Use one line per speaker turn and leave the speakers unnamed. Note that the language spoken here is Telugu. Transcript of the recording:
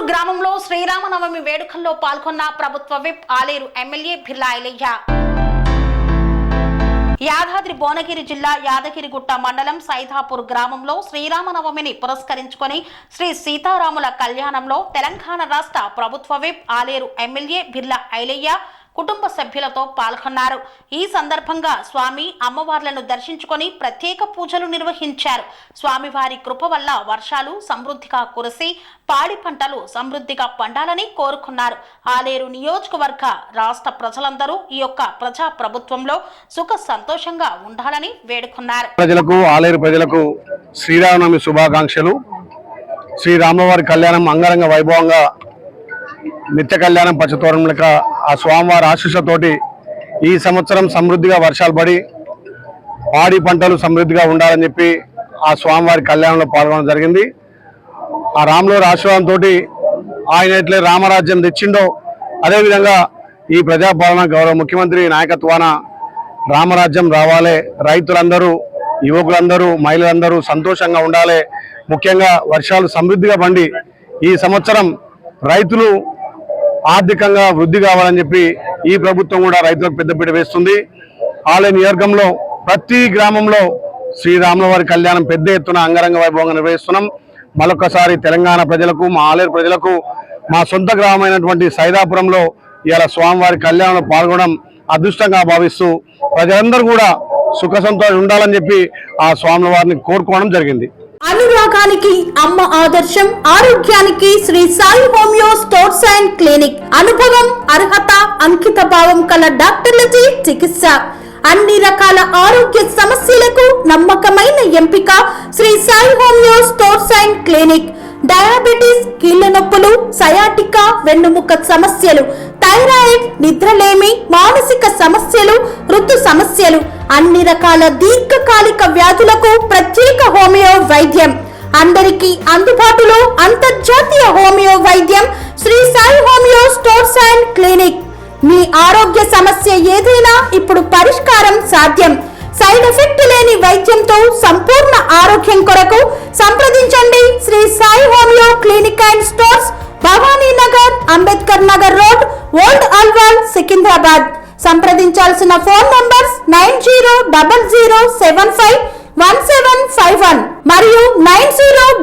గ్రామంలో శ్రీరామనవమి వేడుకల్లో పాల్గొన్న ప్రభుత్వ విప్ ఆలేరు ఎమ్మెల్యే బిర్లా ఐలయ్య. యాదాద్రి భువనగిరి జిల్లా యాదగిరిగుట్ట మండలం సైదాపూర్ గ్రామంలో శ్రీరామనవమిని పురస్కరించుకొని శ్రీ సీతారాముల కళ్యాణంలో తెలంగాణ రాష్ట్ర ప్రభుత్వ విప్ ఆలేరు ఎమ్మెల్యే బిర్లా ఐలయ్య కుటుంబ సభ్యులతో పాల్గొన్నారు. ఈ సందర్భంగా స్వామి అమ్మవార్లను దర్శించుకొని ప్రత్యేక పూజలు నిర్వహించారు. స్వామివారి కృప వల్ల వర్షాలు సమృద్ధిగా కురిసి పాడి పంటలు సమృద్ధిగా పండాలని కోరుకున్నారు. ఆలేరు నియోజకవర్గ రాష్ట్ర ప్రజలందరూ ఈ యొక్క ప్రజా ప్రభుత్వంలో సుఖ సంతోషంగా ఉండాలని వేడుకున్నారు.
ఆలేరు ప్రజలకు శ్రీరామనవమి శుభాకాంక్షలు. శ్రీరామవారి కళ్యాణం అంగరంగ వైభవంగా నిత్య కళ్యాణం పచ్చతోరణం ఆ స్వామివారి ఆశీస్సులతోటి ఈ సంవత్సరం సమృద్ధిగా వర్షాలు పడి పాడి పంటలు సమృద్ధిగా ఉండాలని చెప్పి ఆ స్వామివారి కళ్యాణంలో పాల్గొనడం జరిగింది. ఆ రాములవారి ఆశీర్వాదంతో ఆయన ఎట్లే రామరాజ్యం తెచ్చిండో అదేవిధంగా ఈ ప్రజాపాలన గౌరవ ముఖ్యమంత్రి నాయకత్వాన రామరాజ్యం రావాలి, రైతులందరూ యువకులందరూ మహిళలందరూ సంతోషంగా ఉండాలి, ముఖ్యంగా వర్షాలు సమృద్ధిగా పండి ఈ సంవత్సరం రైతులు ఆర్థికంగా వృద్ధి కావాలని చెప్పి ఈ ప్రభుత్వం కూడా రైతులకు పెద్దపీట వేస్తుంది. ఆలేరు నియోజకవర్గంలో ప్రతి గ్రామంలో శ్రీరాములవారి కళ్యాణం పెద్ద ఎత్తున అంగరంగ వైభవంగా నిర్వహిస్తున్నాం. మరొకసారి తెలంగాణ ప్రజలకు, మా ఆలేరు ప్రజలకు, మా సొంత గ్రామమైనటువంటి సైదాపురంలో ఇలా స్వామివారి కళ్యాణంలో పాల్గొనడం అదృష్టంగా భావిస్తూ ప్రజలందరూ కూడా సుఖ సంతోషం ఉండాలని చెప్పి ఆ స్వామివారిని కోరుకోవడం జరిగింది.
అనురాగానికి అమ్మ ఆదర్శం, ఆరోగ్యానికి Sri Sai homeo stores and clinic. అనుభవం, అర్హత, అంకిత భావం కల డాక్టర్లచే చికిత్స. అన్ని రకాల ఆరోగ్య సమస్యలకు నమ్మకమైన ఎంపిక Sri Sai homeo stores and clinic. Diabetes, కీళ్ల నొప్పులు, సయాటికా, వెన్నుముక సమస్యలు, థైరాయిడ్, నిద్రలేమి, మానసిక సమస్యలు, ఋతు సమస్యలు, అన్ని రకాల దీర్ఘకాలిక వ్యాధులకు ప్రత్యేక హోమియో వైద్యం. అందరికీ అందుబాటులో అంతర్జాతీయ హోమియో వైద్యం Shri Sai homeo stores and clinic. మీ ఆరోగ్య సమస్య ఏదైనా ఇప్పుడు పరిష్కారం సాధ్యం. సైడ్ ఎఫెక్ట్ లేని వైద్యంతో సంపూర్ణ ఆరోగ్యం కొరకు సంప్రదించండి Shri Sai homeo clinic and stores, Bhavani Nagar, Ambedkar Nagar road, old Alwal, Secunderabad. సంప్రదించాల్సిన ఫోన్ నంబర్స్ 9000751751 మరియు 9000